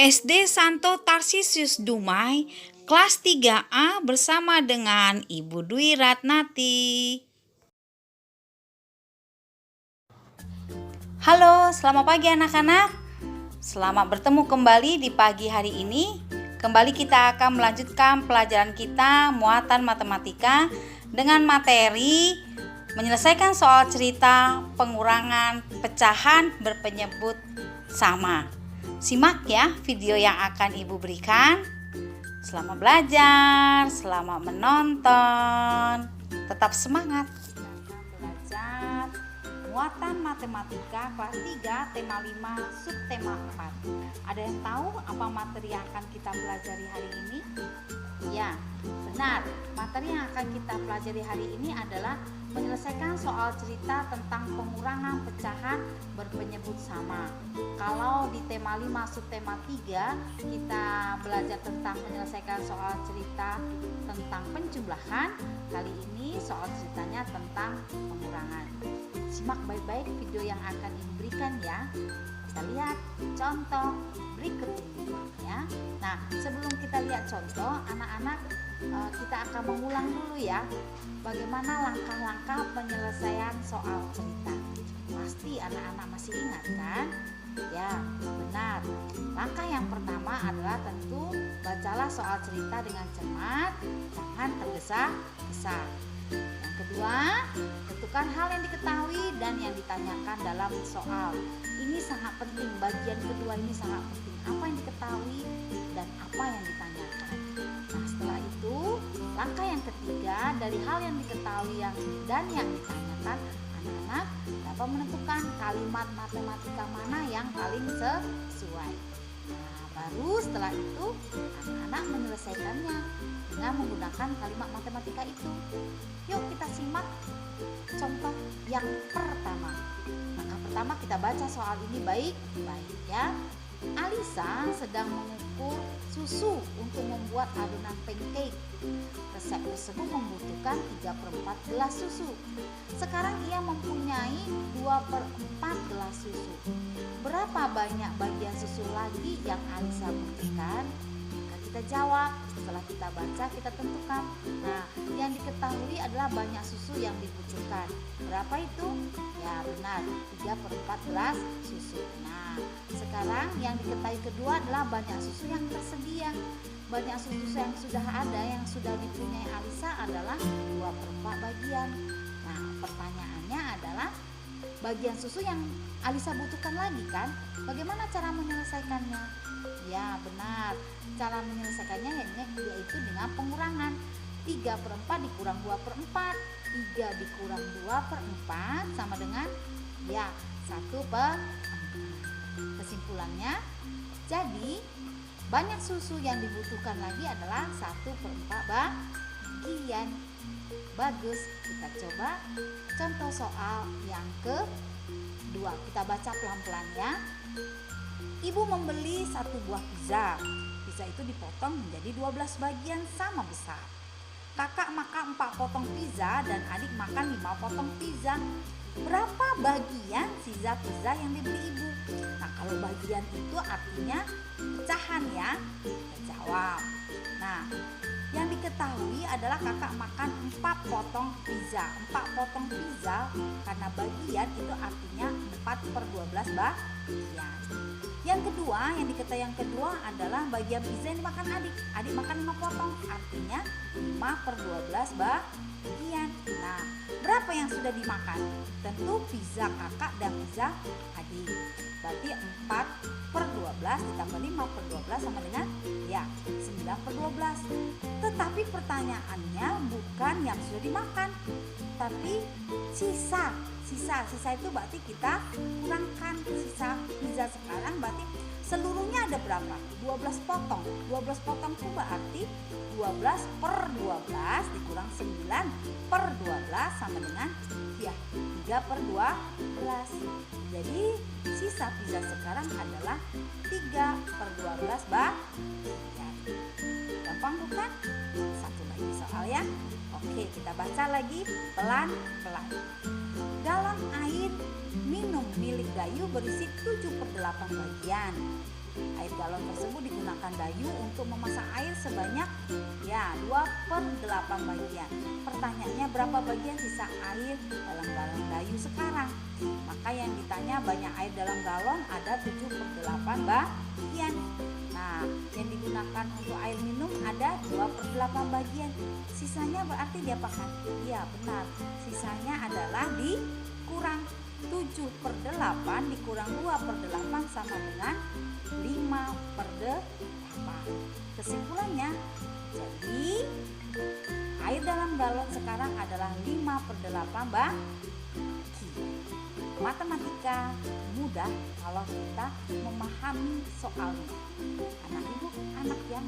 SD Santo Tarsisius Dumai, kelas 3A bersama dengan Ibu Dwi Ratnati. Halo, selamat pagi anak-anak. Selamat bertemu kembali di pagi hari ini. Kembali kita akan melanjutkan pelajaran kita muatan matematika dengan materi menyelesaikan soal cerita, pengurangan, pecahan berpenyebut sama. Simak ya video yang akan Ibu berikan. Selamat belajar, selamat menonton. Tetap semangat. Belajar muatan matematika kelas 3 tema 5 subtema 4. Ada yang tahu apa materi yang akan kita pelajari hari ini? Ya, benar. Materi yang akan kita pelajari hari ini adalah menyelesaikan soal cerita tentang pengurangan pecahan berpenyebut sama. Kalau di tema 5 subtema 3 kita belajar tentang menyelesaikan soal cerita tentang penjumlahan, kali ini soal ceritanya tentang pengurangan. Simak baik-baik video yang akan diberikan ya. Kita lihat contoh berikut ini ya. Nah, sebelum kita lihat contoh, anak-anak kita akan mengulang dulu ya. Bagaimana langkah-langkah penyelesaian soal cerita? Pasti anak-anak masih ingat kan? Ya, benar. Langkah yang pertama adalah tentu bacalah soal cerita dengan cermat, jangan tergesa-gesa. Yang kedua, tentukan hal yang diketahui dan yang ditanyakan dalam soal. Ini sangat penting, bagian kedua ini sangat penting. Apa yang diketahui dan apa yang ditanyakan. Nah, setelah itu, langkah yang ketiga, dari hal yang diketahui dan yang ditanyakan, anak-anak dapat menentukan kalimat matematika mana yang paling sesuai. Nah, baru setelah itu anak-anak menyelesaikannya dengan menggunakan kalimat matematika itu. Yuk kita simak contoh yang pertama. Langkah pertama kita baca soal ini baik-baik ya. Alisa sedang mengukur susu untuk membuat adonan pancake. Resep tersebut membutuhkan 3/4 gelas susu. Sekarang ia mempunyai 2/4 gelas susu. Berapa banyak bagian susu lagi yang Alisa butuhkan? Maka kita jawab. Setelah kita baca, kita tentukan. Nah, yang diketahui adalah banyak susu yang dibutuhkan. Berapa itu? Ya benar, 3/4 gelas susu. Nah, sekarang yang diketahui kedua adalah banyak susu yang tersedia. Banyak susu yang sudah ada, yang sudah dipunyai Alisa adalah 2/4 bagian. Nah, pertanyaannya adalah bagian susu yang Alisa butuhkan lagi kan? Bagaimana cara menyelesaikannya? Ya benar, cara menyelesaikannya yaitu dengan pengurangan. 3/4 dikurang 2/4, 3 dikurang 2/4 sama dengan ya 1/4. Kesimpulannya, jadi banyak susu yang dibutuhkan lagi adalah 1/4 bagian. Bagus, kita coba contoh soal yang kedua. Kita baca pelan-pelan ya. Ibu membeli 1 buah pizza. Pizza itu dipotong menjadi 12 bagian sama besar. Kakak makan 4 potong pizza dan adik makan 5 potong pizza. Berapa bagian sisa pizza yang dibeli ibu? Nah, kalau bagian itu artinya pecahan ya. Kita jawab. Nah, yang diketahui adalah kakak makan 4 potong pizza. 4 potong pizza karena bagian itu artinya 4/12 bagian. Yang kedua, yang diketahui yang kedua adalah bagian pizza yang dimakan adik. Adik makan 5 potong, artinya 5/12 bagian. Nah, berapa yang sudah dimakan? Tentu pizza kakak dan pizza adik. Berarti 4/12 ditambah 5/12 sama dengan ya 9/12. Tetapi pertanyaannya bukan yang sudah dimakan, tapi sisa itu berarti kita kurangkan sisa pizza sekarang, berarti seluruhnya ada berapa? 12 potong. 12 potong itu berarti 12/12 dikurang 9/12 sama dengan ya 3/12. Jadi sisa pizza sekarang adalah 3/12 bagian. Gampang bukan? Satu lagi soal ya. Oke, kita baca lagi pelan-pelan. Galon air minum milik Gayu berisi 7/8 bagian. Air galon tersebut digunakan Dayu untuk memasak air sebanyak 2/8 bagian. Pertanyaannya, berapa bagian sisa air dalam galon Dayu sekarang? Maka yang ditanya banyak air dalam galon, ada 7/8 bagian. Nah, yang digunakan untuk air minum ada 2/8 bagian. Sisanya berarti diapakan? Iya, benar. Sisanya adalah dikurang. 7/8 dikurang 2/8 sama dengan 5/8. Kesimpulannya, jadi air dalam galon sekarang adalah 5/8 bagi. Matematika mudah kalau kita memahami soalnya. Anak ibu anak yang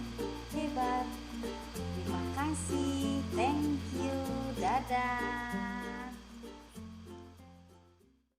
hebat. Terima kasih, thank you, dadah.